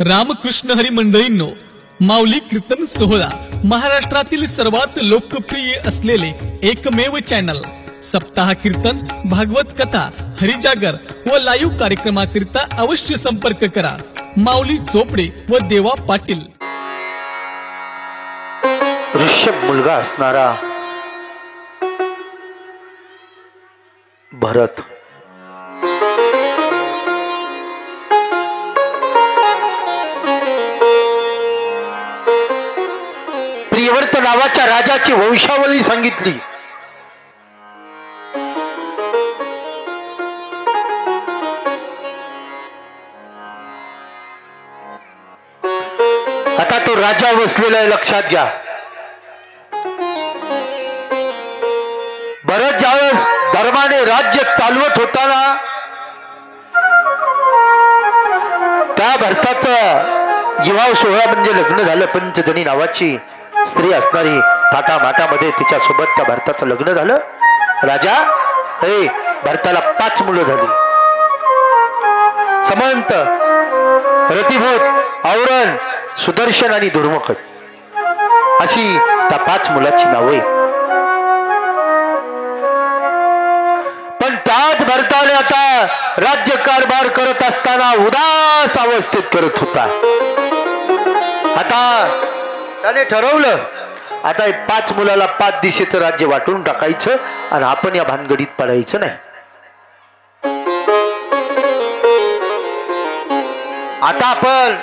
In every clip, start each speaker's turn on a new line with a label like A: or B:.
A: रामकृष्ण हरी मंडळींनो, माऊली कीर्तन सोहळा महाराष्ट्रातील सर्वात लोकप्रिय असलेले एकमेव चॅनल सप्ताह कीर्तन, भागवत कथा, हरिजागर व लाईव्ह कार्यक्रमाकरिता अवश्य संपर्क करा. माऊली चोपडे व देवा पाटील.
B: ऋषभ मुलगा असणारा भरत प्रियव्रत नावाच्या राजाची वंशावली सांगितली. आता तो राजा बसलेला आहे, लक्षात घ्या. भरत ज्यावेळेस धर्माने राज्य चालवत होताना त्या भरताचं विवाह सोहळा म्हणजे लग्न झालं. पंचजनी नावाची स्त्री असणारी थाटामाटामध्ये तिच्यासोबत त्या भरताचं लग्न झालं. राजा भरताला 5 मुलं झाली. समंत, रतिभूत, औरण, सुदर्शन आणि दुर्मुख अशी त्या 5 मुलाची नावे. पण त्याच भरताने आता राज्य कारभार करत असताना उदास अवस्थेत करत होता. आता त्याने ठरवलं आता 5 मुलाला 5 दिशेचं राज्य वाटून टाकायचं आणि आपण या भानगडीत पडायचं नाही. आता आपण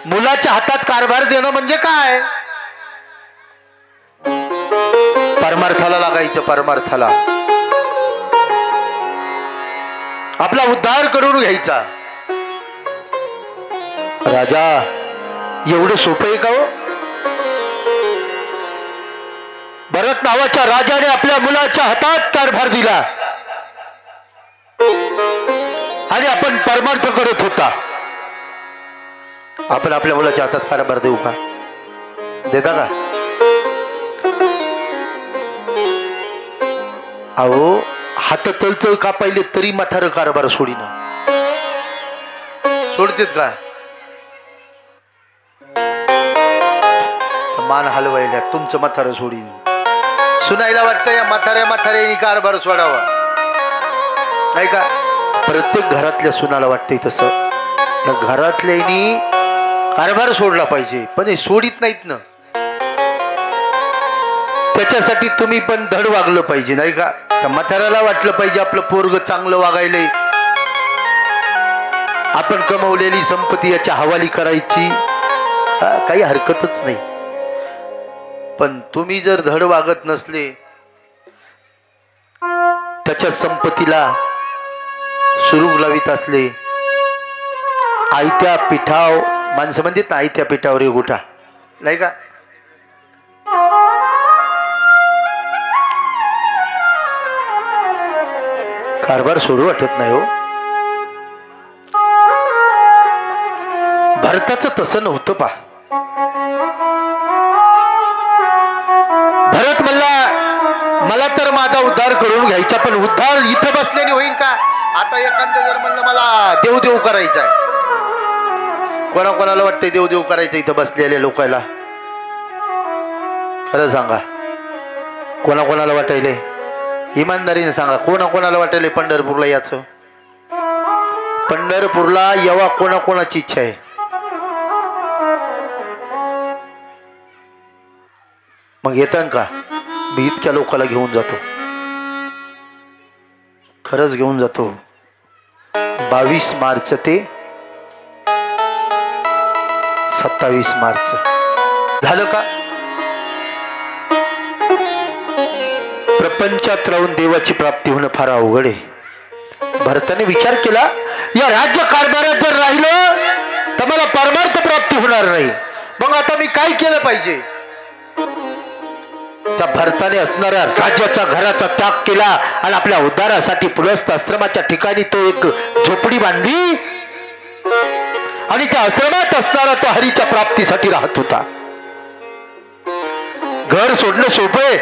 B: मुलाच्या हातात कारभार देणं म्हणजे काय? परमार्थाला लागायचं. परमार्थाला आपला उद्धार करून घ्यायचा. राजा एवढं सोपं आहे का हो? भरत नावाच्या राजाने आपल्या मुलाच्या हातात कारभार दिला आणि आपण परमार्थ करत होता. आपण आपल्या मुलाच्या हातात कारभार देऊ का? देता का? अहो, हात चलचल का पाहिले तरी म्हातारं कारभार सोडीना. सोडतेत का? मान हलवायला तुमचं म्हातारं सोडीन. सुनायला वाटतं या म्हाताऱ्याने कारभार सोडावा, नाही का? प्रत्येक घरातल्या सुनाला वाटतंय तसं. या घरातल्यानी कारभार सोडला पाहिजे, पण हे सोडित नाहीत ना. त्याच्यासाठी तुम्ही पण धड वागलं पाहिजे, नाही का? त्या म्हाताऱ्याला वाटलं पाहिजे आपलं पोरग चांगलं वागायलंय, आपण कमवलेली संपत्ती याच्या हवाली करायची. काही हरकतच नाही. पण तुम्ही जर धड वागत नसले, त्याच्या संपत्तीला सुरुग लावित असले, आयत्या पिठाव माणसं म्हणतात ना, आयत्या पिठावर एक गोठा, नाही का? कारभार सोडू वाटत नाही हो. भरताचं तसं नव्हतं पा. भरत मला तर माझा उद्धार करून घ्यायचा, पण उद्धार इथं बसल्याने होईल का? आता एखादं जर म्हणलं मला देव करायचा आहे, कोणाकोणाला वाटतंय देव करायचं इथं बसलेल्या लोकांना? खरं सांगा, कोणाकोणाला वाटायले? इमानदारीने सांगा, कोणाकोणाला वाटायले पंढरपूरला याचं? पंढरपूरला यावा कोणाकोणाची इच्छा आहे? मग येतात का? मी इतक्या लोकांना घेऊन जातो, खरंच घेऊन जातो. 22 मार्च ते 27 मार्च झालं का? प्रपंचात राहून देवाची प्राप्ती होणं फार अवघड आहे. भरताने विचार केला, या राज्य कारभारात जर राहिलं तर मला परमार्थ प्राप्ती होणार नाही. मग आता मी काय केलं पाहिजे? त्या भरताने असणाऱ्या राज्याच्या घराचा त्याग केला आणि आपल्या उद्धारासाठी पुरस्थ आश्रमाच्या ठिकाणी तो एक झोपडी बांधली आणि त्या आश्रमात असणारा तो हरीच्या प्राप्तीसाठी राहत होता. घर सोडणं सोपं आहे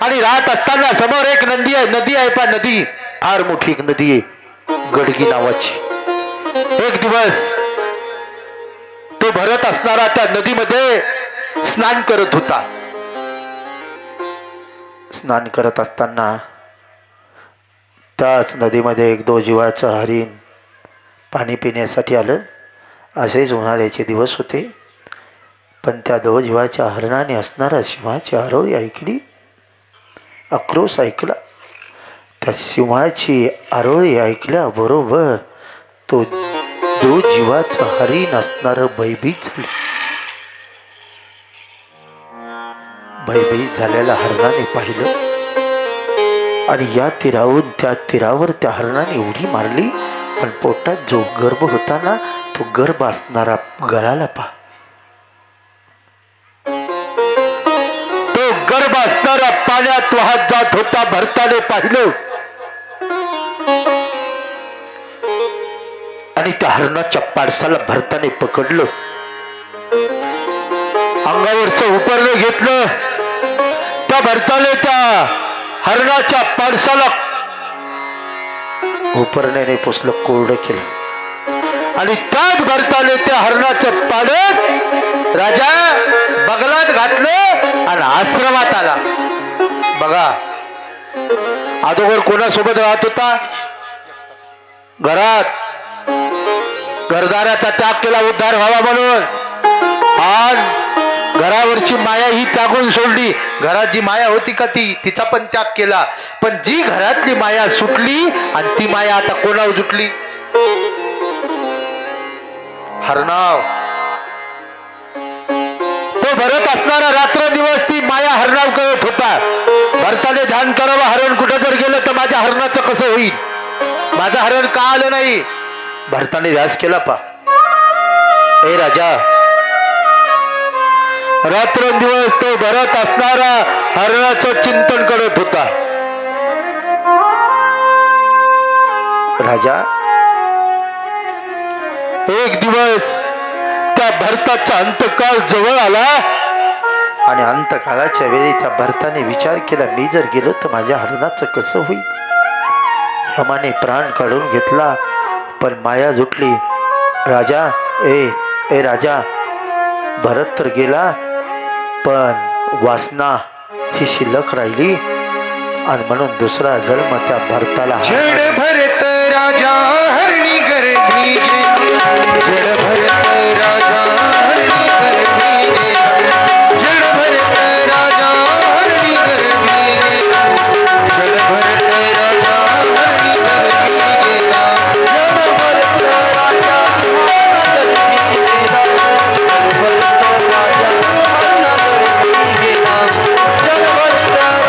B: आणि राहत असताना समोर एक नदी आहे पा. नदी फार मोठी एक नदी आहे, गडगी नावाची. एक दिवस भरत असणारा त्या नदीमध्ये स्नान करत होता. स्नान करत असताना त्याच नदीमध्ये एक दो जीवाचं हरिण पाणी पिण्यासाठी आलं. असेच उन्हाळ्याचे दिवस होते. पण त्या दो जीवाच्या हरणाने असणारा सिंहाची आरोळी ऐकली. आक्रोश ऐकला. त्या सिंहाची आरोळी ऐकल्याबरोबर तो दो जीवाचं हरिण असणारं भयभीत झालं. भयभीत झालेल्या हरणाने पाहिलं आणि या तीरावरून त्या तीरावर त्या हरणाने उडी मारली. पण पोटात जो गर्भ होता ना, तो गर्भ असणारा गळाला पहा. तो गर्भ असणारा पाण्यात वाहत जात होता. भरताने पाहिलं आणि त्या हरणाच्या पाडसाला भरताने पकडलं. अंगावरचं उपरलं घेतलं. त्या भरताने त्या हरणाच्या पाडसाला उपरण्याने पुसलं, कोरडं केलं आणि त्याच भरताने त्या हरणाचं पाडस राजा बगलात घातलं आणि आश्रमात आला. बघा, अगोदर कोणासोबत राहत होता? घरात घरदाराचा त्याग केला उद्धार व्हावा म्हणून. आणि घरावरची माया ही त्यागून सोडली. घरात जी माया होती का तिचा पण त्याग केला. पण जी घरातली माया सुटली आणि ती माया आता कोणावर सुटली? हरणाव. तो भरत असणारा रात्रदिवस ती माया हरणाव करत होता. भरताने ध्यान करावं, हरण कुठं जर गेलं तर माझ्या हरणाचं कसं होईल? माझं हरण का आलं नाही? भरताने ध्यास केला पा. ए राजा, रात्रंदिवस तो भरत असणारा हरणाचं चिंतन करत होता. राजा, एक दिवस त्या भरताचा अंतकाळ जवळ आला आणि अंतकाळाच्या वेळी त्या भरताने विचार केला, मी जर गेलो तर माझ्या हरणाचं कसं होईल? यमाने प्राण काढून घेतला पण माया जुटली. राजा, ए राजा, भरत तर गेला पण वासना ही शिल्लक राहिली आणि म्हणून दुसरा जन्म त्या भरताला.
C: जड भरत राजा हरणी गर्भी गेला. जड भरत राजा हरणी गर्भी गेला. जड भरत राजा हरणी गर्भी गेला. जड भरत राजा हरणी गर्भी गेला. जड भरत राजा हरणी गर्भी गेला. भरत राजा हरणी गर्भी गेला. जड भरत राजा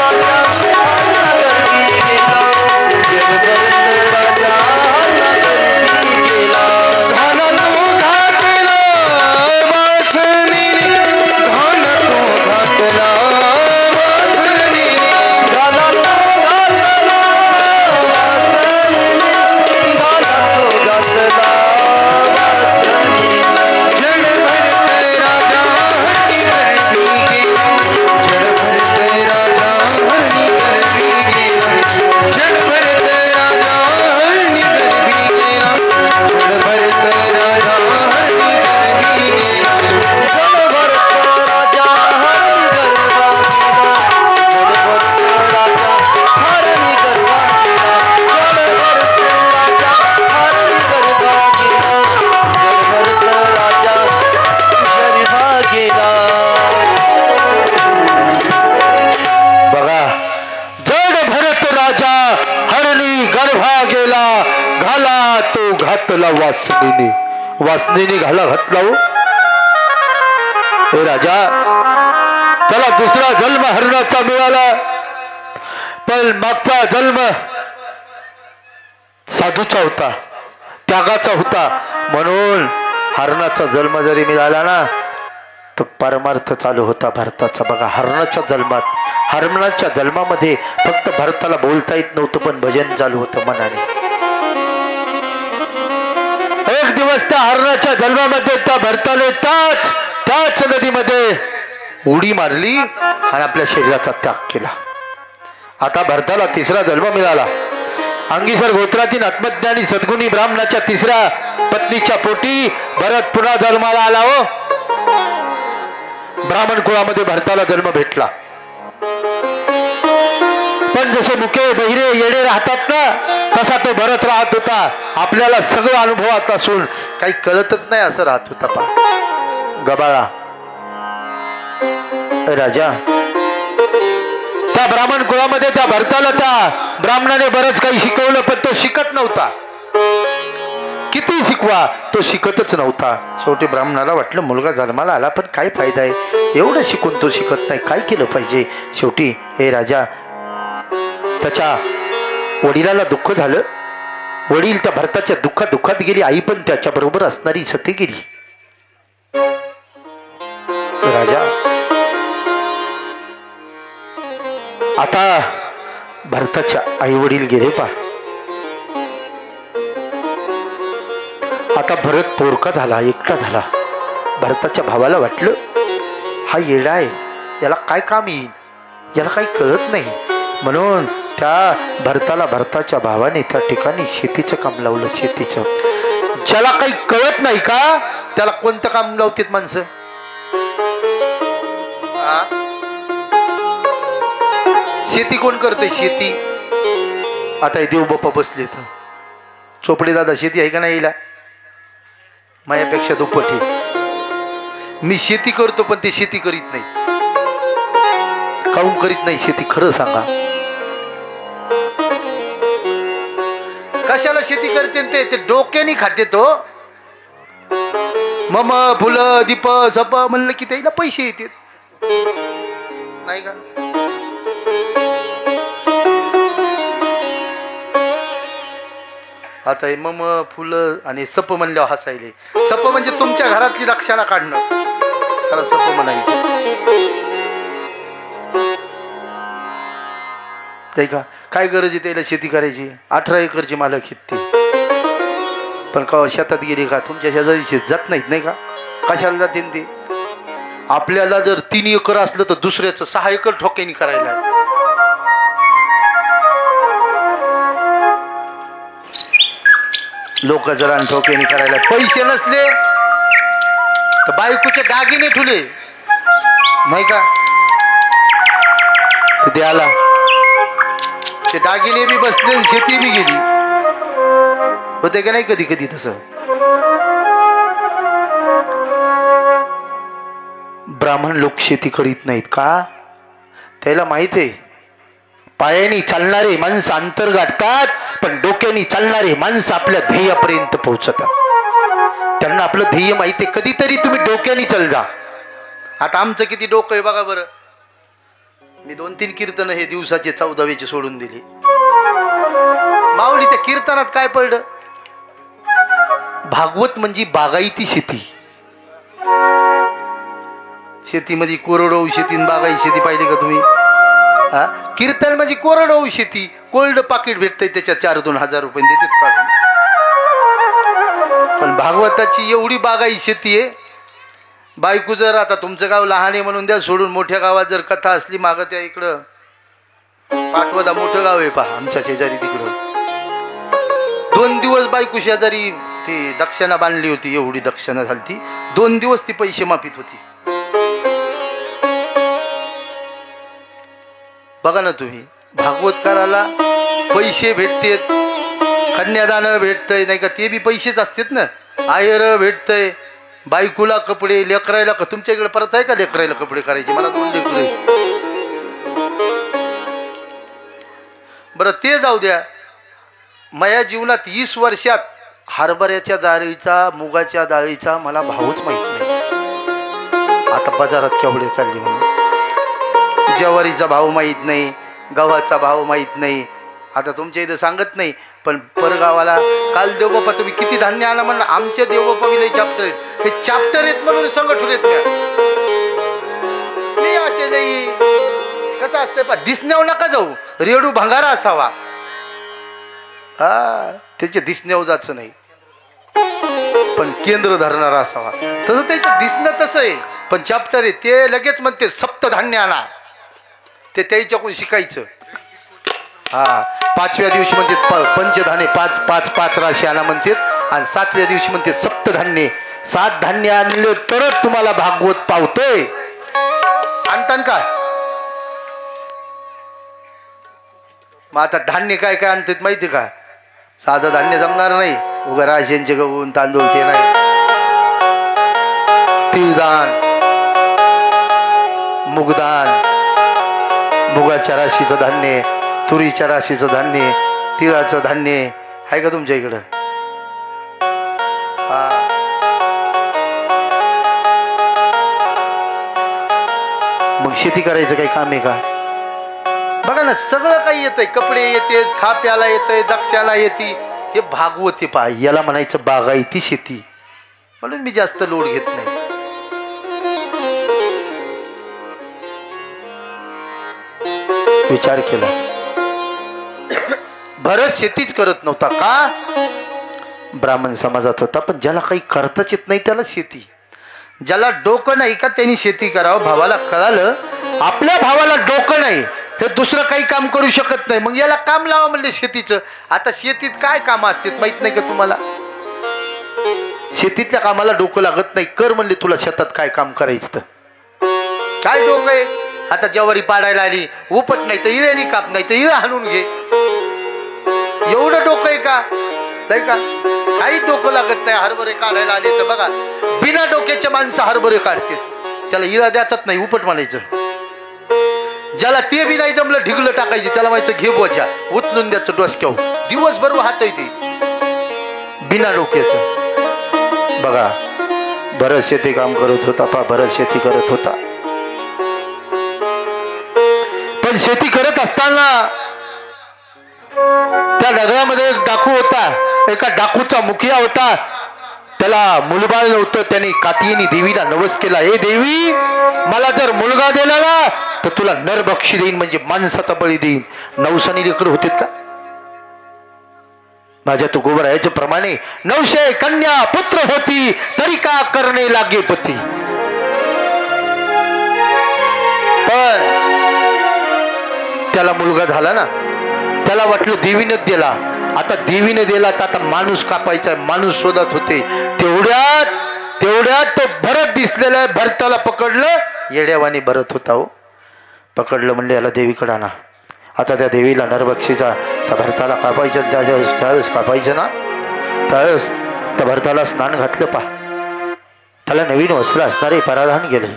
C: वासनेने घाला घातला हो. हे राजा, त्याला दुसरा जन्म हरणाचा मिळाला पण मागचा जन्म साधूचा होता, त्यागाचा होता. म्हणून हरणाचा जन्म जरी मिळाला ना तर परमार्थ चालू होता भरताचा. बघा, हरणाच्या जन्मामध्ये फक्त भरताला बोलता येत नव्हतं पण भजन चालू होतं मनाने. एक दिवस त्या हरणाच्या जन्मामध्ये त्या भरताने त्याच नदीमध्ये उडी मारली आणि आपल्या शरीराचा त्याग केला. आता भरताला तिसरा जन्म मिळाला. अंगीसर गोत्रातील आत्मज्ञानी सद्गुणी ब्राह्मणाच्या तिसऱ्या पत्नीच्या पोटी भरत पुन्हा जन्माला आला हो. ब्राह्मण कुळामध्ये भरताला जन्म भेटला. पण जसे मुके बहिरे येडे राहतात ना, तसा तो भरत राहत होता. आपल्याला सगळं अनुभवात असून काही कळतच नाही असं राहत होता. पा गबाळा राजा, त्या ब्राह्मण कुळामध्ये त्या भरताला त्या ब्राह्मणाने बरंच काही शिकवलं, पण तो शिकत नव्हता. किती शिकवा तो शिकतच नव्हता. शेवटी ब्राह्मणाला वाटलं मुलगा जन्माला आला, पण काय फायदा आहे, एवढं शिकून तो शिकत नाही, काय केलं पाहिजे. शेवटी हे राजा, त्याच्या वडिलाला दुःख झालं. वडील त्या भरताच्या दुःखात गेली. आई पण त्याच्या बरोबर असणारी सती गेली. राजा, आता भरताच्या आई वडील गेले. पा आता भरत पोरका झाला, एकटा झाला. भरताच्या भावाला वाटलं हा येडा आहे, याला काय काम येईल, याला काही कळत नाही. म्हणून त्या भरताला भरताच्या भावाने त्या ठिकाणी शेतीचं काम लावलं. शेतीचं, ज्याला काही कळत नाही का त्याला कोणतं काम लावतात माणसं. शेती कोण करते? शेती. आता हे देव बाप्पा बसले तर चोपडे दादा, शेती आहे का नाही येईल? माझ्यापेक्षा दुप्पट आहे. मी शेती करतो पण ते शेती करीत नाही. काहून करीत नाही शेती, खरं सांगा. कशाला शेती करते ते डोक्याने खाते. तो मम फुलं दीप सप म्हणलं की त्याला पैसे येते, नाही का? आता हे मम फुलं आणि सप म्हणल्यावर हसायले. सप म्हणजे तुमच्या घरातली रक्षणा काढणं, खरं सप म्हणायचं, ते का? काय गरज आहे त्याला शेती करायची? 18 एकरची मालक आहेत ते, पण का शेतात गेली का तुमच्या शेजारी शेत जात नाहीत, नाही का? कशाला जाते ते? आपल्याला जर 3 एकर असलं तर दुसऱ्याचं 6 एकर ठोक्यानी करायला. लोक जरा ठोक्यानी करायला. पैसे नसले तर बायकोचे दागिने ठुले, नाही का? द्याला ते दागिने बी बसले, शेती बी गेली. होते का नाही कधी कधी तसं? ब्राह्मण लोक शेती करीत नाहीत का? त्याला माहित आहे पायाने चालणारे माणसं अंतर गाठतात, पण डोक्याने चालणारे माणसं आपल्या ध्येयापर्यंत पोहोचतात. त्यांना आपलं ध्येय माहिती आहे. कधीतरी तुम्ही डोक्याने चल जा. आता आमचं किती डोकं आहे बघा बरं. मी 2-3 कीर्तन हे दिवसाचे 14वेचे सोडून दिली. माऊली, त्या कीर्तनात काय पडलं? भागवत म्हणजे बागायती शेती. शेतीमध्ये कोरडवाहू शेती, बागाई शेती पाहिली का तुम्ही? कीर्तन म्हणजे कोरडवाहू शेती. कोल्ड पाकिट भेटतंय त्याच्यात 4-2 हजार रुपये देतात काढून. पण भागवताची एवढी बागाई शेती आहे. बायको जर, आता तुमचं गाव लहान आहे म्हणून द्या सोडून, मोठ्या गावात जर कथा असली मागं, त्या इकडं पाटवदा मोठं गाव आहे पहा आमच्या शेजारी, तिकडं 2 दिवस बायको शेजारी ती दक्षिणा बांधली होती. एवढी दक्षिणा झाली ती. 2 दिवस ती पैसे माफीत होती. बघा ना तुम्ही, भागवतकाराला पैसे भेटतेत, कन्यादान भेटतंय, नाही का? ते बी पैसेच असतात ना. आयर भेटतंय, बायकोला कपडे, लेकरायला. तुमच्या इकडे परत आहे का लेकरायला कपडे करायचे? मला 2 लेकरं. बरं ते जाऊ द्या. माझ्या जीवनात 20 वर्षात हरभऱ्याच्या डाळीचा, मुगाच्या डाळीचा मला भावच माहित नाही. आता बाजारात केवढे चालली म्हणून. ज्वारीचा भाव माहीत नाही, गव्हाचा भाव माहीत नाही. आता तुमच्या इथं सांगत नाही, पण परगावाला काल देवबापा तुम्ही किती धान्य आणा म्हणून, आमच्या देवबापा विलय चॅप्टर आहेत. हे चॅप्टर आहेत म्हणून संगठून येत नाही. असे नाही कसं असतंय पा, दिसण्यावर नका जाऊ. रेडू भंगारा असावा, त्याच्या दिसण्यावर जायचं नाही, पण केंद्र धरणारा असावा. तसं त्याचं दिसणं तसं आहे, पण चॅप्टर आहे ते लगेच म्हणते सप्तधान्य आणा. ते त्याच्याकडून शिकायचं. 5व्या दिवशी म्हणते पंचधान्य, 5 राशी आणा म्हणतात, आणि 7व्या दिवशी म्हणते सप्तधान्य. 7 धान्य आणले तरच तुम्हाला भागवत पावतोय.
B: आणतान काय? मग आता धान्य काय काय आणतात माहिती का? साधं धान्य जमणार नाही. उगा राशनचे गहून तांदूळ ते नाही. तिळदान, मुगदान, मुगाच्या राशीचं धान्य, तुरीच्या राशीचं धान्य, तिळाचं धान्य आहे का तुमच्या इकडं? हा. मग शेती करायचं काही काम आहे का? बघा ना, सगळं काही येतंय. कपडे येते, खा प्याला येतंय, दक्षाला येते. हे भागवती पाय, याला म्हणायचं बागायती शेती. म्हणून मी जास्त लोड घेत नाही. विचार केला. भरत शेतीच करत नव्हता का? ब्राह्मण समाजात होता. पण ज्याला काही करताच येत नाही त्याला शेती. ज्याला डोकं नाही का त्यांनी शेती करावं. भावाला कळालं आपल्या भावाला डोकं नाही, हे दुसरं काही काम करू शकत नाही, मग याला काम लावा म्हणले शेतीचं. आता शेतीत काय काम असतात माहित नाही का तुम्हाला? शेतीतल्या कामाला डोकं लागत नाही. कर म्हणले तुला शेतात काय काम करायचं तर काय डोकं आहे? आता ज्वारी पाडायला आली, उपट नाही तर इळ्यानी काप, नाही तर इळा हाणून घे. एवढं डोकं आहे का? नाही का? काही डोकं लागत नाही. हरभरे काढायला आले तर बघा, बिना डोक्याच्या माणसं हरभरे काढते. त्याला इळा द्यायचाच नाही, उपट म्हणायचं. ज्याला ते बी नाही जमलं, ढिगलं टाकायची. त्याला माहिती घे बोजा, उचलून द्यायचं डोसक्यावर. दिवसभर हात येते बिना डोक्याचं. बघा, भरत शेती काम करत होता. भरत शेती करत होता. पण शेती करत असताना त्या नगरामध्ये एक डाकू होता. एका डाकूचा मुखिया होता. त्याला मुलबाळ नव्हतं. त्याने कातीयनी देवीला नवस केला, हे देवी, मला जर मुलगा दिला ना तर तुला नरभक्षी देईन, म्हणजे माणसाचा बळी देईन. नवसानी लेकर होते का? माझ्या तू गोबरायाच्या प्रमाणे 900 कन्या पुत्र होती, तरी का करणे लागे पती. पण त्याला मुलगा झाला ना, त्याला वाटलं देवीने दिला. आता देवीने दिला तर आता माणूस कापायचा. माणूस शोधत होते. तेवढ्यात तो भरत दिसलेला आहे. भरताला पकडलं. येड्यावानी भरत होता हो. पकडलं म्हणले याला देवीकडे आणा. आता त्या देवीला नरभक्षीचा त्या भरताला कापायचं. त्यावेळेस कापायचं ना, त्यावेळेस त्या भरताला स्नान घातलं. त्याला नवीन वस्त्र असणारे पराधान केले.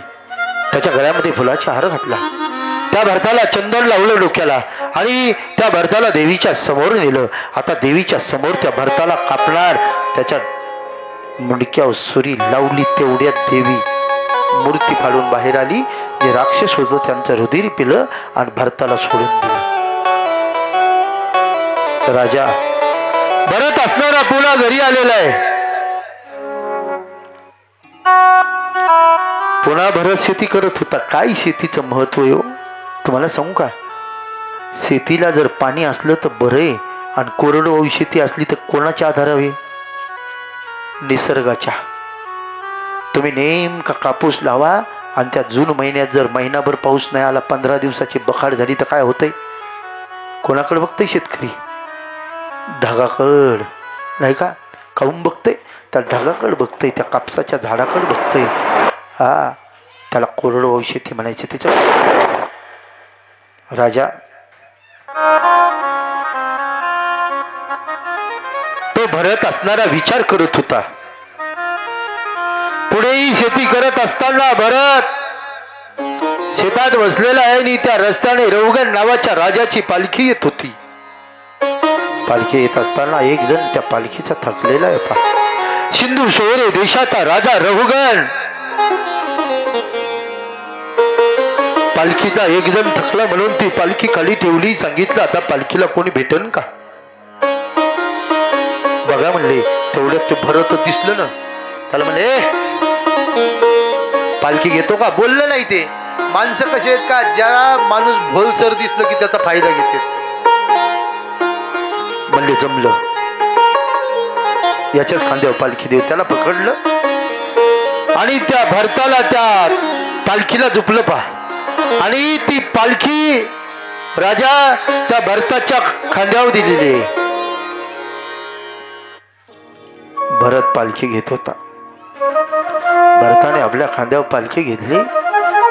B: त्याच्या गळ्यामध्ये फुलाचा हार घातला. त्या भरताला चंदन लावलं डोक्याला आणि त्या भरताला देवीच्या समोर नेलं. आता देवीच्या समोर त्या भरताला कापणार. त्याच्या मुंडक्यावर सुरी लावली. तेवढ्यात देवी मूर्ती फाडून बाहेर आली. जे राक्षस होतं त्यांचं हृदय पिलं आणि भरताला सोडून दिलं. राजा भरत असणारा पुन्हा घरी आलेला आहे. पुन्हा भरत शेती करत होता. काय शेतीचं महत्व आहे तुम्हाला सांगू का? शेतीला जर पाणी असलं तर बरं आहे. आणि कोरडवाहू शेती असली तर कोणाच्या आधारावे? निसर्गाच्या. तुम्ही नेमका कापूस लावा आणि त्या जून महिन्यात जर महिनाभर पाऊस नाही आला, 15 दिवसाची बखाड झाली तर काय होतंय? कोणाकडे बघतंय शेतकरी? ढगाकड, नाही का? काहून बघतंय? त्या ढगाकड बघतंय, त्या कापसाच्या झाडाकडे बघतंय. हा, त्याला कोरडवाहू शेती म्हणायचे. त्याच्या राजा तो भरत असणारा विचार करत होता. पुढेही शेती करत असताना भरत शेतात बसलेला आहे आणि त्या रस्त्याने रहुगण नावाच्या राजाची पालखी येत होती. पालखी येत असताना एक जण त्या पालखीचा थकलेला आहे. सिंधू शौर्य देशाचा राजा रहुगण. पालखीचा एक जण थकला म्हणून ती पालखी खाली ठेवली. सांगितलं आता पालखीला कोणी भेटन का? बघा म्हणले. तेवढ्यात ते भरत दिसलं ना. त्याला म्हणले पालखी घेतो का? बोललं नाही. ते माणसं कसे आहेत का, ज्या माणूस भोलसर दिसलं की त्याचा फायदा घेते. म्हणले जमलं, याच्याच खांद्यावर पालखी देऊ. त्याला पकडलं आणि त्या भरताला त्या पालखीला झुपलं आणि ती पालखी राजा त्या भरताच्या खांद्यावर दिलेली. भरत पालखी घेत होता. भरताने आपल्या खांद्यावर पालखी घेतली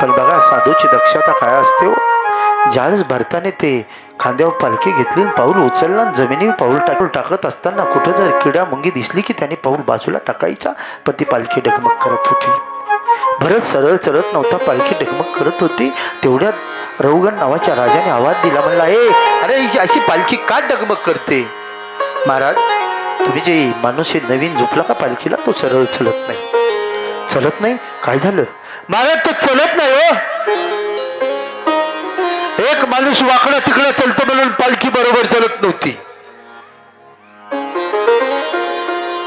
C: पण बघा साधूची दक्षता काय असते हो. ज्यावेळेस भरताने ते खांद्यावर पालखी घेतली, पाऊल उचलला, जमिनीवर पाऊल टाकत असताना कुठं जर किडा मुंगी दिसली की त्याने पाऊल बाजूला टाकायचा, पण ती पालखी डगमग करत होती. भरत सरळ चढत नव्हता, पालखी डगमग करत होती. तेवढ्यात रौगण नावाच्या राजाने आवाज दिला, म्हणला, अरे अशी पालखी का डगमग करते? महाराज, तुम्ही जे माणूस नवीन झोपला का पालखीला, तो सरळ चलत नाही. चलत नाही? काय झालं? महाराज, तो चलत नाही हो. एक माणूस वाकडं तिकडं चलतो म्हणून पालखी बरोबर चलत नव्हती.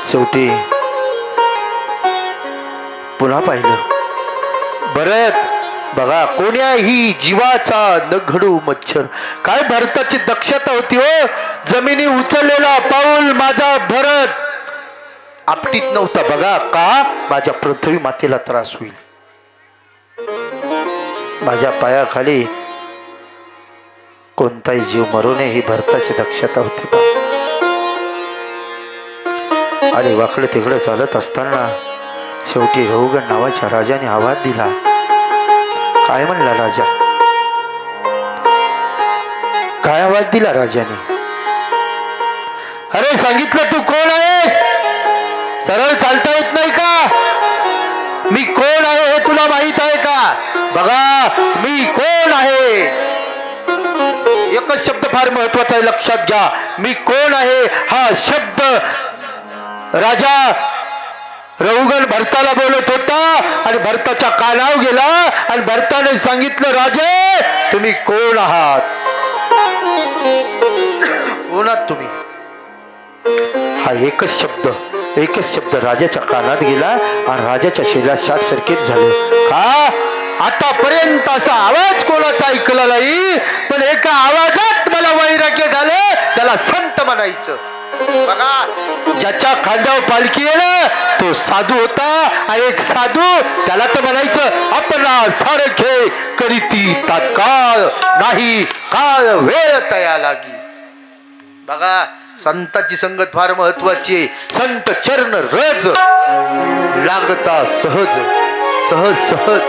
C: शेवटी पुन्हा पाहिलं. भरत, बघा कोण्याही जीवाचा न घडू मच्छर. काय भरताची दक्षता होती हो. जमिनी उचललेला पाऊल माझा भरत आपटीत नव्हता. बघा का? माझ्या पृथ्वी मातेला त्रास होईल. माझ्या पायाखाली कोणताही जीव मरू नये ही भरताची दक्षता होती. आणि वाकडे तिकडे चालत असताना शेवटी रौगण नावाच्या राजाने आवाज दिला. काय म्हणला राजा? काय आवाज दिला राजाने? अरे सांगितलं तू कोण आहेस? सरळ चालता येत नाही का? मी कोण आहे हे तुला माहित आहे का? बघा, मी कोण आहे. एकच शब्द फार महत्वाचा आहे, लक्षात घ्या. मी कोण आहे हा शब्द राजा रौगण भरताला बोलत होता आणि भरताच्या कानावर गेला आणि भरताने सांगितलं, राजे तुम्ही कोण आहात? कोण आहात तुम्ही? हा एकच शब्द राजाच्या कानात गेला आणि राजाच्या शेला शाट सर्किट झालं. का? आतापर्यंत असा आवाज कोणाचा ऐकला नाही, पण एका आवाजात मला वैराग्य झालं. त्याला संत म्हणायचं. बघा, ज्याच्या खांद्यावर पालखी येणं तो साधू होता. आणि एक साधू, त्याला तर म्हणायचं, आपला सारखे करीती तात्काळ नाही काळ वेळ तया लागी. बघा, संताची संगत फार महत्वाची आहे. संत चरण रज लागता सहज सहज सहज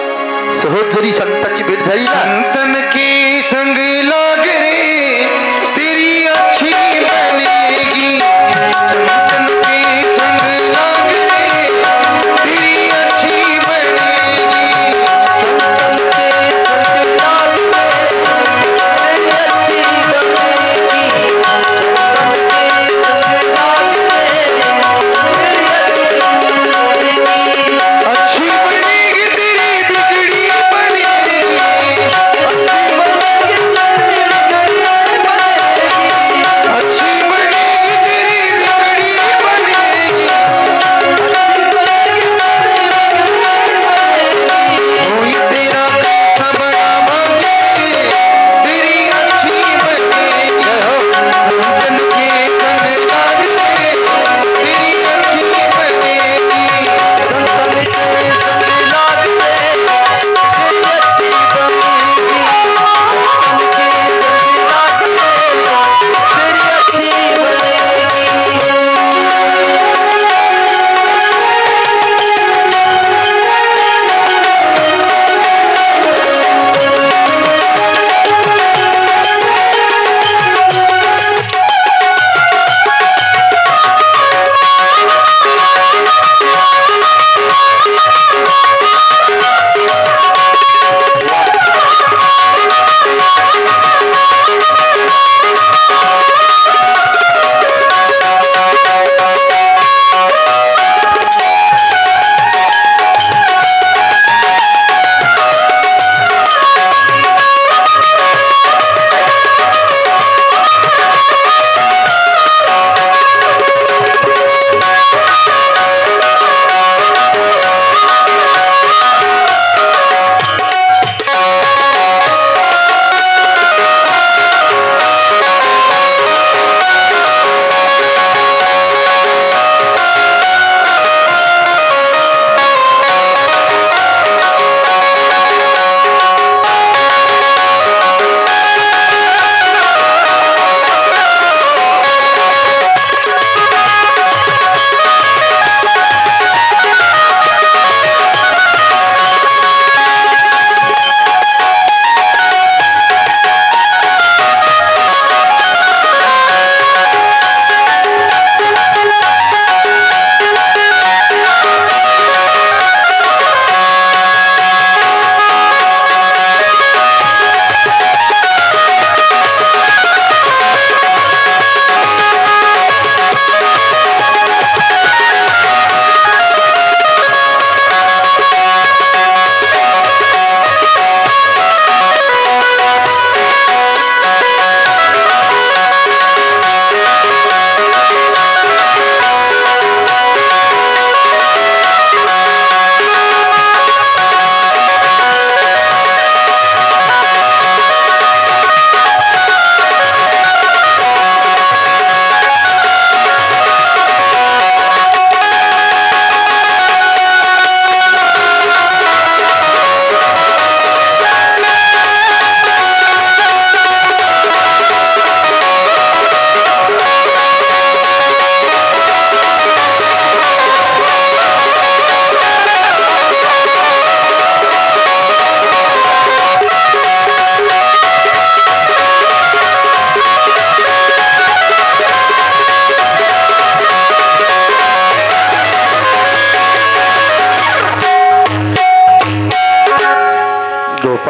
C: सहज जरी संताची भेट झाली ना,
D: संतन की संग लाग रे तेरी अच्छी बनेगी. संतन की संग लाग रे तेरी अच्छी बनेगी. संतन के संग लाग रे तेरी अच्छी बनेगी. संतन के संग लाग रे तेरी अच्छी बनेगी. तेरी बिगड़ी बनेगी. अच्छी बनेगी तेरी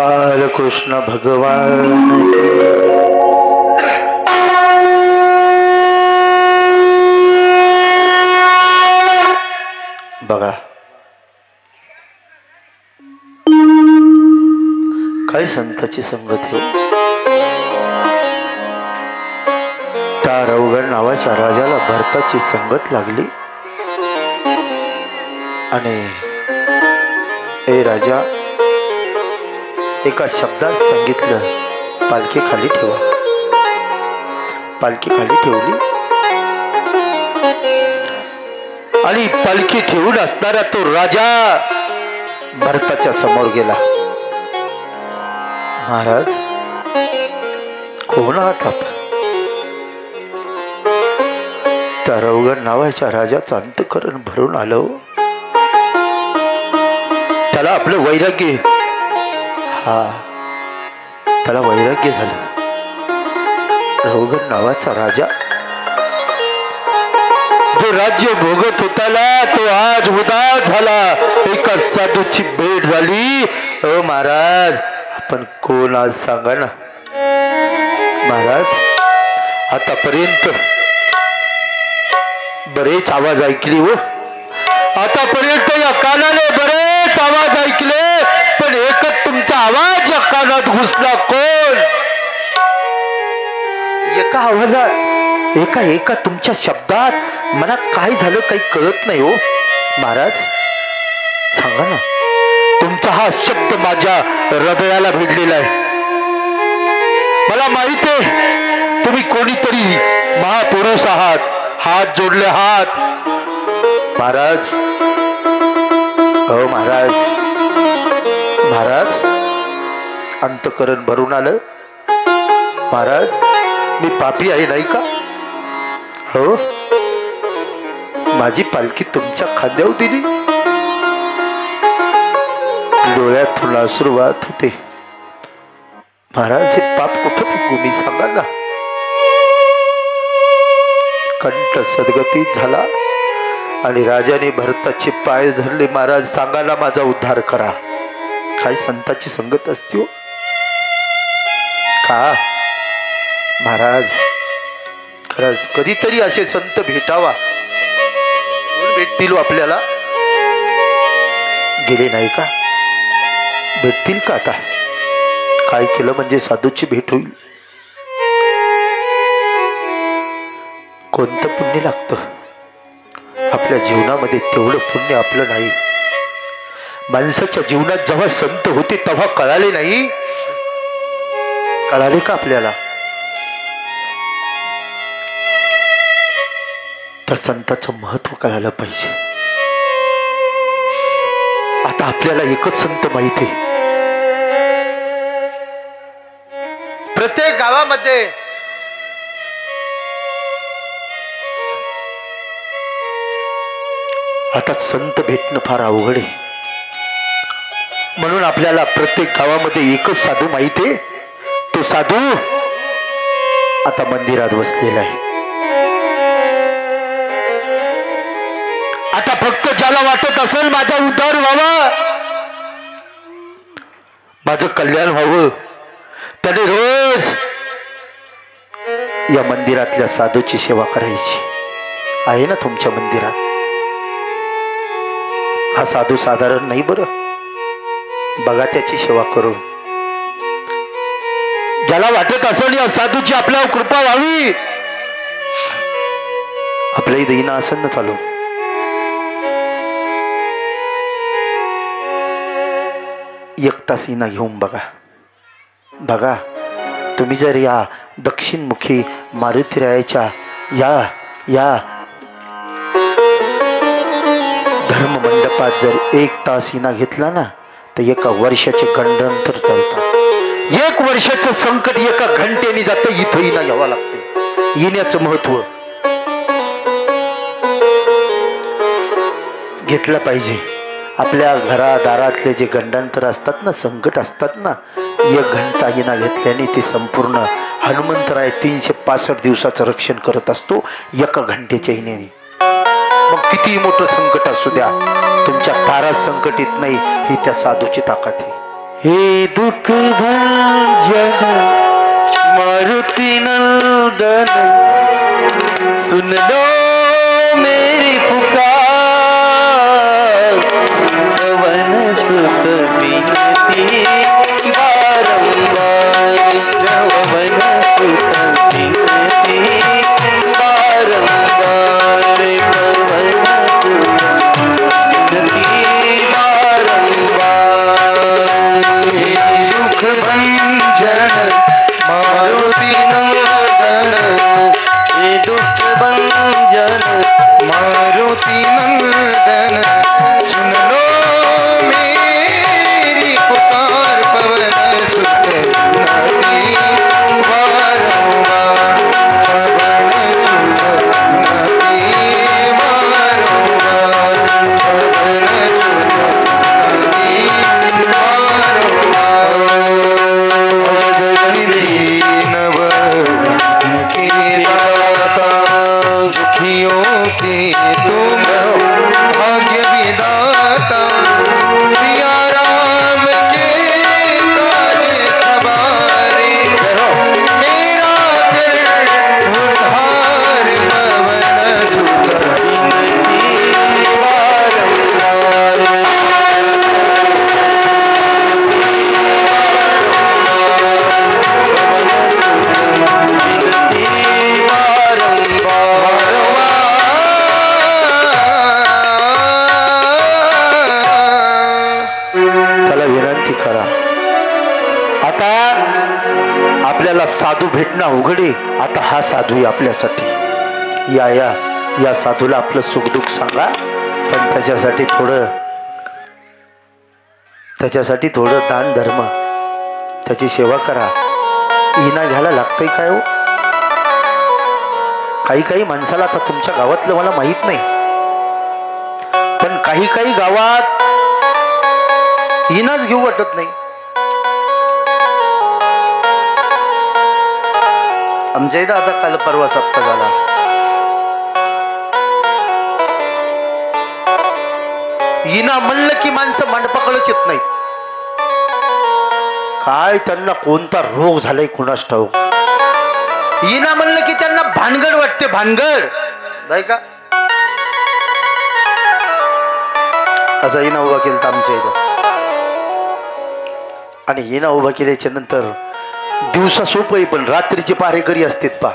C: गोपाल कृष्ण भगवान की. बघा काय संताची संगत आहे. त्या रवगण नावाच्या राजाला भरताची संगत लागली आणि हे राजा एका शब्दात सांगितलं, पालखी खाली ठेवा. पालखी खाली ठेवली आणि पालखी ठेवून असणारा तो राजा भरताच्या समोर गेला. महाराज कोण आहात आपण? त्या रवगण नावाच्या राजाचं अंतःकरण भरून आलं. त्याला आपलं वैराग्य, त्याला वैराग्य झालं. रवगण नावाचा राजा जो राज्य भोगत होताला तो आज उदास झाला. एका साधूची भेट झाली. ओ महाराज आपण कोण आज सांगा ना. महाराज आतापर्यंत बरेच आवाज ऐकले हो. आतापर्यंत या कानाने बरेच आवाज ऐकले, पण एकच तुमचा आवाज या कानात घुसला. कोण? एका आवाजात, एका तुमच्या शब्दात मला काय झालं काही कळत नाही हो. महाराज सांगा ना. तुमचा हा शब्द माझ्या हृदयाला भिडलेला आहे. मला माहित आहे तुम्ही कोणीतरी महापुरुष आहात. हात जोडले आहात. महाराज हो महाराज. महाराज अंतःकरण भरून आलं. महाराज मी पापी आहे नाही का? हो माझी पालखी तुमच्या खांद्यावर दिली. डोळ्यातून अश्रू वाहत होते. महाराज हे पाप कुठं तुम्ही सांगा ना. कंठ सद्गतीत झाला आणि राजाने भरताचे पाय धरले. महाराज सांगा ना माझा उद्धार करा. काय संताची संगत असते हो का महाराज. खरंच कधीतरी असे संत भेटावा. कोण भेटतील आपल्याला? गेले नाही का? भेटतील का आता? काय केलं म्हणजे साधूची भेट होईल? कोणतं पुण्य लागतं आपल्या जीवनामध्ये? तेवढं पुण्य आपलं नाही. माणसाच्या जीवनात जेव्हा संत होते तेव्हा कळाले नाही. कळाले का आपल्याला? त्या संताचं महत्व कळायला पाहिजे. आता आपल्याला एकच संत माहिती आहे. प्रत्येक गावामध्ये आता संत भेटणं फार अवघड आहे. म्हणून आपल्याला प्रत्येक गावामध्ये एकच साधू माहिती आहे. तो साधू आता मंदिरात बसलेला आहे. आता फक्त ज्याला वाटत असेल माझा उद्धार व्हावा, माझं कल्याण व्हावं, त्याने रोज या मंदिरातल्या साधूची सेवा करायची आहे ना. तुमच्या मंदिरात हा साधू साधारण नाही बरं. बघा त्याची सेवा करून. ज्याला वाटत असेल या साधूची आपल्यावर कृपा व्हावी, आपल्याही देईना असेल ना चालू, एक तास इना घेऊन बघा. बघा तुम्ही जर या दक्षिणमुखी मारुतीरायाच्या या धर्म मंडपात जर एक तास इना घेतला ना तर एका वर्षाचे गंडांतर चालतात. 1 वर्षाचं संकट एका घंट्याने जातं. इथं इना घ्यावा लागते. येण्याचं महत्व घेतलं पाहिजे. आपल्या घरादारातले जे गंडांतर असतात ना, संकट असतात ना, 1 घंटा इना घेतल्याने ते संपूर्ण हनुमंतराय 365 दिवसाचं रक्षण करत असतो एका घंट्याच्या इन्याने. मग किती मोठं संकट असू द्या, तुमच्या दारात संकट येत नाही. ही त्या साधूची ताकद आहे. हे दुख भंजन मारुति नंदन सुन लो मेरी पुकार पवन सुत विनती बारंबार पवन सुत विनती बारंबार पवन सुत विनती बारंबार
D: दुख भंजन मारुति नंदन
C: हे दुख भंजन
D: मारुति नंदन सुन लो मेरी पुकार पवन सुत विनती बारंबार पवन सुत विनती बारंबार पवन सुत विनती दुखियों के तुम भाग्य विदाता सिया राम के काज सवारे मेरा कर उद्धार पवन सुत विनती बारंबार
C: त्याला विनंती करा. आता आपल्याला साधू भेटणं उघडे. आता हा साधू आहे आपल्यासाठी. या या या साधूला आपलं सुखदुःख सांगा, पण त्याच्यासाठी थोडं दान धर्म, त्याची सेवा करा. इना घ्यायला लागतंय काय हो? काही माणसाला, आता तुमच्या गावातलं मला माहित नाही, पण काही गावात इनाच घेऊ वाटत नाही. आमच्या इथं आता काल परवा सप्ताह झाला. इना म्हणलं की माणसं मंडपाकडच येत नाहीत. काय त्यांना कोणता रोग झालाय कुणास ठाऊक. इना म्हणलं की त्यांना भानगड वाटते, भानगड नाही का. असा इना उभा केला आमच्या इथं, आणि इना उभा केल्याच्या नंतर दिवसा सोपं आहे, पण रात्रीचे पारेकरी असतात पा.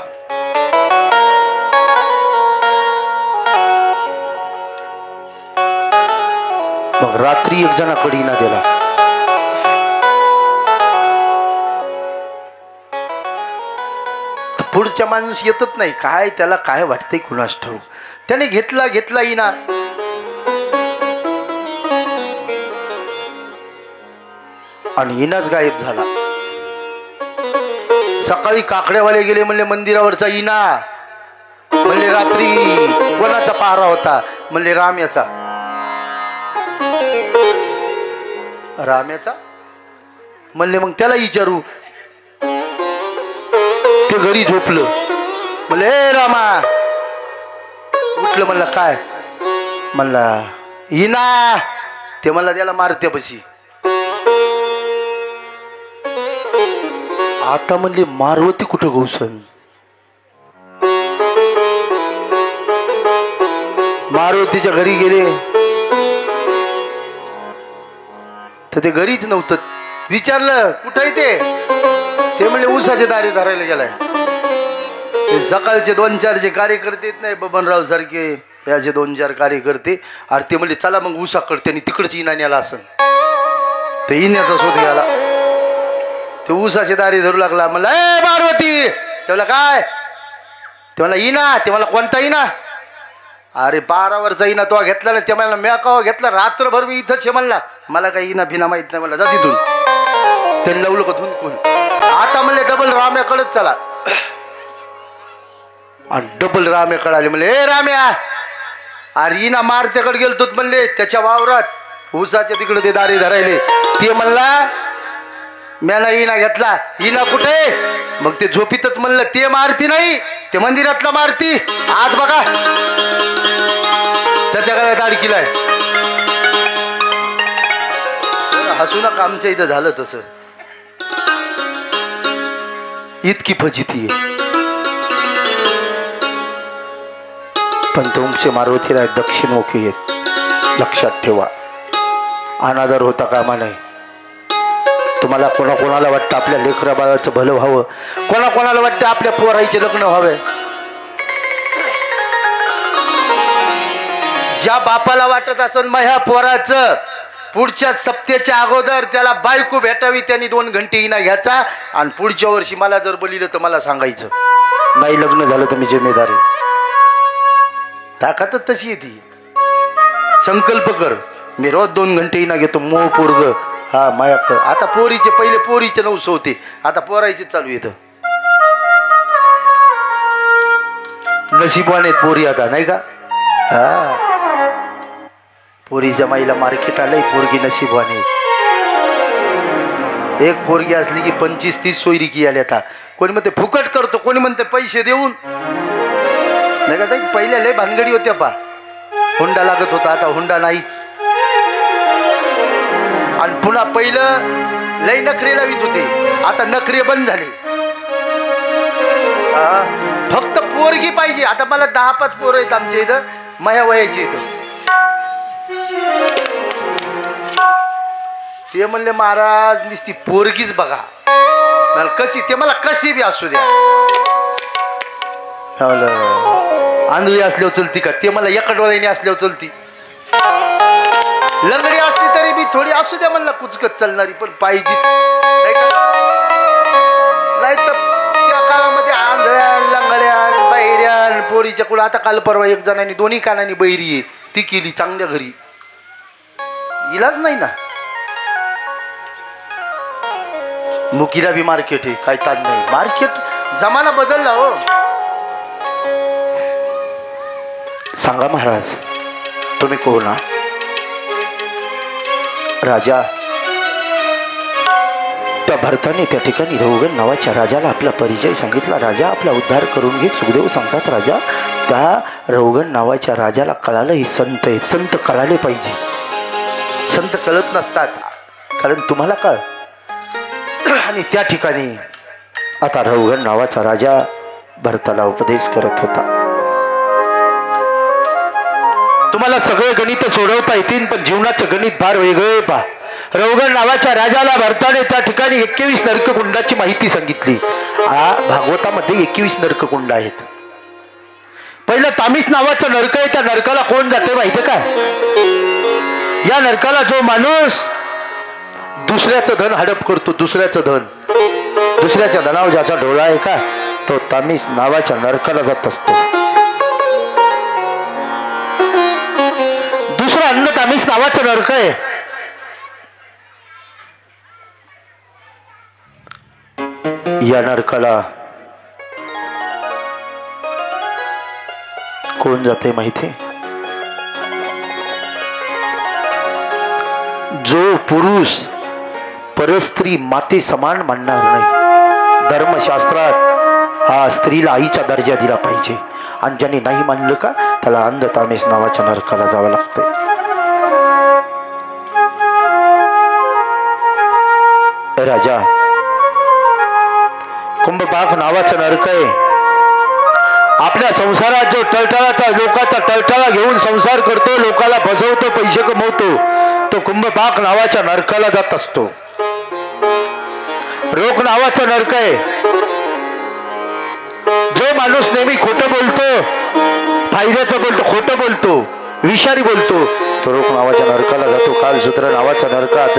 C: मग रात्री एक जणाकडे इना दिला. पुढच्या माणूस येतच नाही. काय त्याला काय वाटतंय कुणास ठाऊक. त्याने घेतला इना. आणि इनाच गायब झाला. सकाळी काकड्यावाले गेले, म्हणले मंदिरावरचा इना. म्हणले रात्री कोणाचा पहारा होता? म्हणले राम्याचा. म्हणले मग त्याला विचारू. ते घरी झोपलं. म्हणले ए रामा. उठलं. म्हणलं काय? म्हणला इना. ते म्हणला त्याला मारते पशी. आता म्हणले मारवती कुठं गौसन? मारुतीच्या घरी गेले तर ते घरीच नव्हतं. विचारलं कुठं आहे ते म्हणले ऊसाचे दारे धरायला गेलाय. ते सकाळचे 2-4 जे कार्यकर्ते नाही, बबनराव सारखे याचे 2-4 कार्यकर्ते, अरे ते म्हणले चला मग ऊसाकडे. त्यांनी तिकडच इनाण्याला असन. ते इण्याचा शोध घ्याला. ते ऊसाचे दारी धरू लागला. म्हणला ए पार्वती. तेवला काय? ते म्हणला इना. ते मला कोणता इना? अरे 12वरचा इना तो घेतला ना. ते मला म्या घेतला. रात्रभर मी इथंच म्हणला. मला काही इना भिना माहित नाही. मला जा तिथून. त्यांनी लावलं का धुनकून. आता म्हणले डबल राम्याकडेच चला. आणि डबल राम्याकडे आले. म्हणले ए राम्या. अरे इना मारत्याकडे गेलतो म्हणले त्याच्या वावरात ऊसाच्या तिकडे ते दारी धरायले. ते म्हणला म्याला इना घेतला. इना कुठे? मग ते झोपीतच म्हणलं ते मारती नाही, ते मंदिरातला मारती. आज बघा त्याच्या गळ्यात अडकिलाय.
B: हसू नका, आमच्या इथं झालं तसं. इतकी फजिती आहे. पण तुमचे मारुतीराय दक्षिणमुखी आहेत, लक्षात ठेवा. अनादर होता कामा नाही. तुम्हाला कोणाकोणाला वाटतं आपल्या लेकरा बाळाचं भलं व्हावं, कोणाकोणाला वाटतं आपल्या पोराईचे लग्न व्हावे. ज्या बापाला वाटत असेल माझ्या पोराचं पुढच्या सप्त्याच्या अगोदर त्याला बायको भेटावी, त्यांनी 2 घंटे हिना घ्यायचा आणि पुढच्या वर्षी मला जर बोलिलं तर मला सांगायचं नाही लग्न झालं तर मी जिम्मेदारी. ताकदच तशी आहे ती. संकल्प कर, मी रोज 2 घंटे हिना घेतो, मोह पोरग हा माया कर. आता पोरीचे पहिले पोरीचे 900 होते, आता पोरायचे चालू येतं. नशिबाने पोरी आता नाही का. हा पोरीच्या माईला मार्केट आलंय, पोरगी नशिबाने. एक पोरगी असली की 25-30 सोयरिकी आल्या. आता कोणी म्हणते फुकट करतो, कोणी म्हणते पैसे देऊन नाही का. पहिल्या लय भानगडी होत्या पा, हुंडा लागत होता, आता हुंडा नाहीच. आणि पुन्हा पहिलं लय नखरे लावित होते, आता नखरे बंद झाले. फक्त पोरगी पाहिजे. आता मला 10-5 पोरं आहेत आमच्या इथं माया वयाची इथं. ते म्हणले महाराज नुसती पोरगीच बघा, कशी ते मला कशी बी असू द्या. आंधळी असल्यावर चलती का, ते मला एका डोळ्याने असल्यावर चलती. लंगडी असली तरी बी थोडी असू द्या म्हणला कुचकत चालणारी, पण पाहिजे. नाही तर त्या काळामध्ये आंधळ्या लंगड्या बहिऱ्या पोरीच्या कुठं. आता काल परवा एक जणांनी 2 कानांनी बहिरी आहे ती केली चांगल्या घरी. इलाज नाही ना. मुकीला बी मार्केट आहे, काय ताण नाही. मार्केट जमाना बदलला हो. सांगा महाराज तुम्ही कोण? राजा. त्या भरताने त्या ठिकाणी रौगण नावाच्या राजाला आपला परिचय सांगितला. राजा आपला उद्धार करून घे. सुखदेव सांगतात राजा त्या रौगण नावाच्या राजाला कळालं ही संत आहे. संत कळाले पाहिजे. संत कळत नसतात, कारण तुम्हाला कळ. आणि त्या ठिकाणी आता रौगण नावाचा राजा भरताला उपदेश करत होता. तुम्हाला सगळे गणित सोडवता येतील, पण जीवनाचं गणित फार वेगळे पा. रौगण नावाच्या राजाला भरताने त्या ठिकाणी 21 नरककुंडाची माहिती सांगितली. भागवतामध्ये 21 नरककुंड आहेत. पहिलं तामिस नावाचं नरक आहे. त्या नरकाला कोण जाते माहिती का? या नरकाला जो माणूस दुसऱ्याचं धन हडप करतो, दुसऱ्याचं धन, दुसऱ्याच्या धनावर ज्याचा डोळा आहे का, तो तामिस नावाच्या नरकाला जात असतो. दुसरं अन्न तामिस नावाचं नरक आहे. या नरकाला कोण जाते माहिती? जो पुरुष परस्त्री माते समान मानणार नाही. धर्मशास्त्रात हा स्त्रीला आईचा दर्जा दिला पाहिजे, आणि ज्याने नाही मानलं का त्याला अंध तामेस नावाच्या नरकाला जावं लागतंय. राजा कुंभपाक नावाचं नरक आहे. आपल्या संसारात जो टळटळाचा लोकांचा टळटळा घेऊन संसार करतो, लोकाला फसवतो, पैसे कमवतो, तो कुंभपाक नावाच्या नरकाला जात असतो. रोग नावाचं नरक आहे. जो माणूस नेहमी खोटं बोलतो, फायद्याचं बोलतो, खोटं बोलतो, विषारी बोलतो, तो रोग नावाच्या नरकाला जातो. कालसूत्र नावाच्या नरकात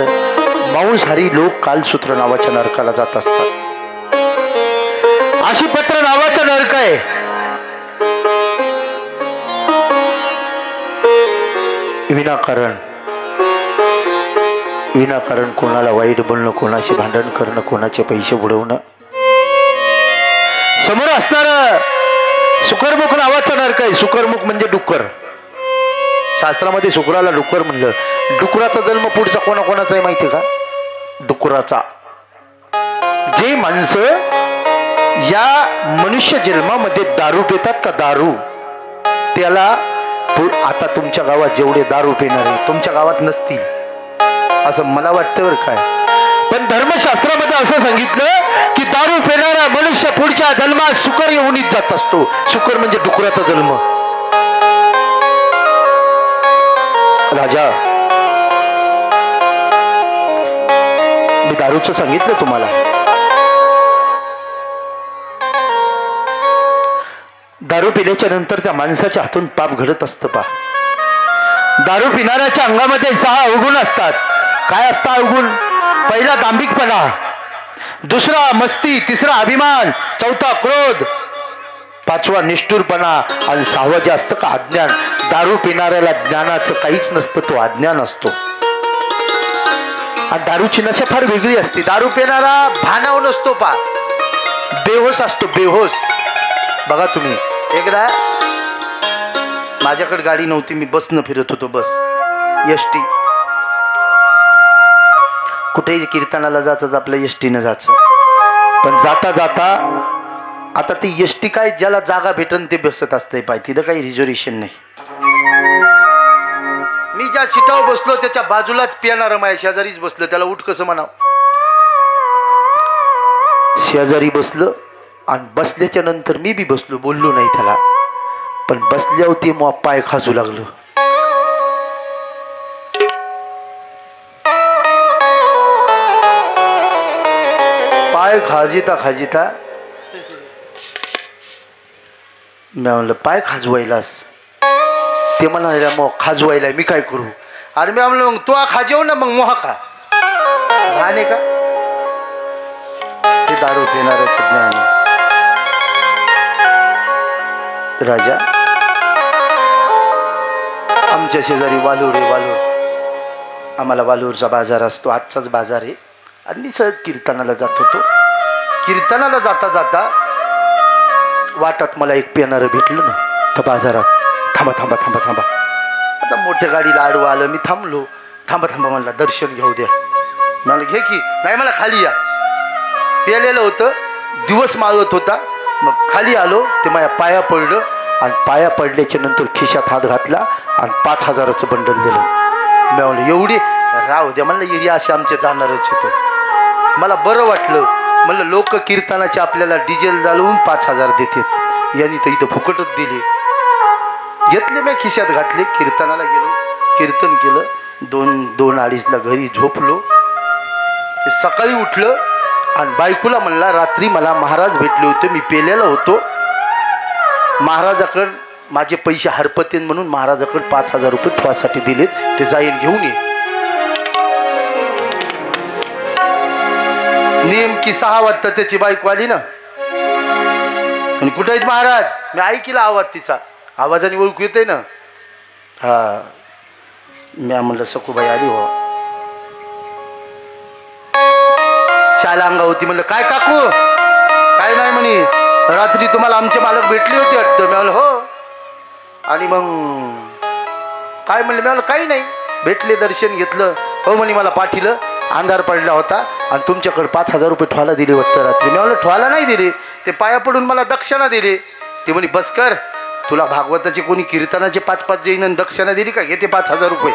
B: मांसाहारी लोक कालसूत्र नावाच्या नरकाला जात असतात. आशीपत्र नावाचं नरक आहे. विनाकारण कोणाला वाईट बोलणं, कोणाशी भांडण करणं, कोणाचे पैसे बुडवणं. समोर असणार सुकरमुख नावाचं नरक आहे. सुकरमुख म्हणजे डुक्कर. शास्त्रामध्ये शुक्राला डुक्कर म्हणलं. डुकराचा जन्म पुढचा कोणाकोणाचा आहे माहिती का? डुकराचा. जे माणसं या मनुष्य जन्मामध्ये दारू पितात का, दारू, त्याला आता तुमच्या गावात जेवढे दारू पिणारे तुमच्या गावात नसतील, असं मला वाटतं बरं काय.
C: पण धर्मशास्त्रामध्ये असं सांगितलं की दारू पिणारा मनुष्य पुढच्या जन्मात शुकर येऊनच जात असतो. शुकर म्हणजे डुकराचा जन्म. राजा, मी दारूचं सांगितलं तुम्हाला. दारू पिल्याच्या नंतर त्या माणसाच्या हातून पाप घडत असतं. पा दारू पिणाऱ्याच्या अंगामध्ये 6 अवगुण असतात. काय असतं अवगुण? पहिला दांभिकपणा, दुसरा मस्ती, तिसरा अभिमान, चौथा क्रोध, 5वा निष्ठुरपणा आणि 6वं जे असतं का अज्ञान. दारू पिणाऱ्याला ज्ञानाचं काहीच नसतं, तो अज्ञान असतो. आणि दारूची नशा फार वेगळी असते.
B: दारू पिणारा भानावर नसतो पा, बेहोश असतो, बेहोश. बघा तुम्ही, एकदा माझ्याकडे गाडी नव्हती, मी बसनं फिरत होतो. बस एसटी. कुठेही कीर्तनाला जायचं आपल्या एसटीनं जायचं. पण जाता जाता आता ती एसटी काय ज्याला जागा भेटन ते बसत असते पाय, तिथं काही रिझर्वेशन नाही. मी ज्या सीटावर बसलो त्याच्या बाजूलाच पिणारं माझ्या शेजारीच बसलं. त्याला उठ कसं म्हणावं. शेजारी बसलं आणि बसल्याच्या नंतर मी बी बसलो, बोललो नाही त्याला. पण बसल्यावरती मग पाय खाजू लागलो. पाय खाजिता खाजिता मी म्हणलं पाय खाजवायलास. ते म्हणाले मग खाजवायला मी काय करू. अरे मी म्हणलं मग तो खाजव ना, मग मोहा का भाने का. ते दारू पिणाऱ्याचं ज्ञान. राजा, आमच्या शेजारी वालूर आहे. वालूर, आम्हाला वालूरचा बाजार असतो. आजचाच बाजार आहे. आणि मी सहज कीर्तनाला जात होतो. कीर्तनाला जाता जाता वाटात मला एक पिणारं भेटलं ना त्या बाजारात. थांबा थांबा थांबा थांबा. आता मोठ्या गाडीला आडवं आलं. मी थांबलो. थांबा थांबा म्हणला, दर्शन घेऊ द्या. मला घे की. नाही, मला खाली या. पेलेलं होतं, दिवस मागत होता. मग खाली आलो. ते माझ्या पाया पडलं आणि पाया पडल्याच्या नंतर खिशात हात घातला आणि 5,000चं बंडल दिलं. मी म्हणलं एवढी राहू द्या. म्हणलं एरिया असे आमचे जाणारच होतं. मला बरं वाटलं. म्हणलं लोक कीर्तनाचे आपल्याला डिझेल जाळवून 5,000 देतात, यांनी तर इथं फुकटच दिले. घेतले, मी खिशात घातले. कीर्तनाला गेलो, कीर्तन केलं. 2-2:30ला घरी झोपलो. सकाळी उठलं आणि बायकोला म्हणला रात्री मला महाराज भेटले होते, मी पेलेला होतो. महाराजाकडे माझे पैसे हरपतेन म्हणून महाराजाकडे 5,000 रुपये ठेवासाठी दिलेत, ते जाईन घेऊन ये. नेमकी 6 वाजता त्याची बायको आली ना. आणि कुठे आहेत महाराज. मी ऐकला आवाज तिचा. आवाजाने ओळखू येते ना. हा, मी म्हणलं सखूबाई आली हो. शाला अंगा होती. म्हणलं काय काकू. काय नाही म्हणे, रात्री तुम्हाला आमचे मालक भेटले होते वाटतं. मी म्हणलं हो. आणि मग काय म्हणलं. मी म्हणलं काही नाही, भेटले, दर्शन घेतलं. हो म्हणे मला पाठीलं, अंधार पडला होता आणि तुमच्याकडे 5,000 रुपये ठेवायला दिले वाटतं रात्री. मी म्हणलं ठेवायला नाही दिले, ते पाया पडून मला दक्षिणा दिली. ते म्हणे बस कर, तुला भागवताचे कोणी कीर्तनाचे 5-5 जैन दक्षिणा दिली का, घेते 5,000 रुपये.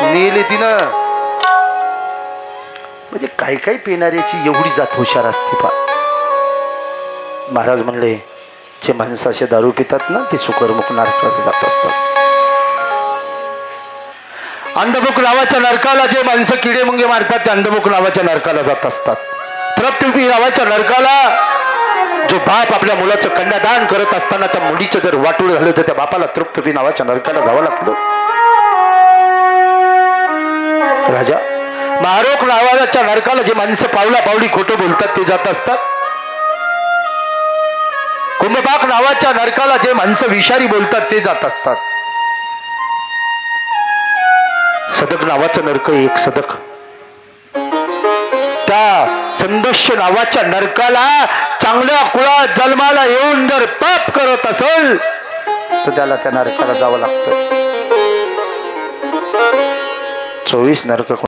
B: नेले तिनं. म्हणजे काही काही पिणाऱ्याची एवढी जात हुशार असते. पा महाराज म्हणले जे माणसं असे दारू पितात ना ते सुकरमुख नरकाला जात असतात. अंधमुख नावाच्या नरकाला जे माणसं किडे मुंगे मारतात ते अंधमुख नावाच्या नरकाला जात असतात. तृप्ती नावाच्या नरकाला जो बाप आपल्या मुलाचं कन्यादान करत असताना त्या मुलीचं जर वाटूळ झालं तर त्या बापाला तृप्ती नावाच्या नरकाला जावं लागतं. राजा, महारोग नावाच्या नरकाला जे माणसं पावला पावली खोटं बोलतात ते जात असतात. कुंभपाक नावाच्या नरकाला जे माणसं विषारी बोलतात ते जात असतात. सदक नावाचं नरक, एक सदक, त्या संदस्य नावाच्या नरकाला चांगल्या कुळात जन्माला येऊन जर पाप करत असेल तर त्याला त्या नरकाला जावं लागतं. 24 नरक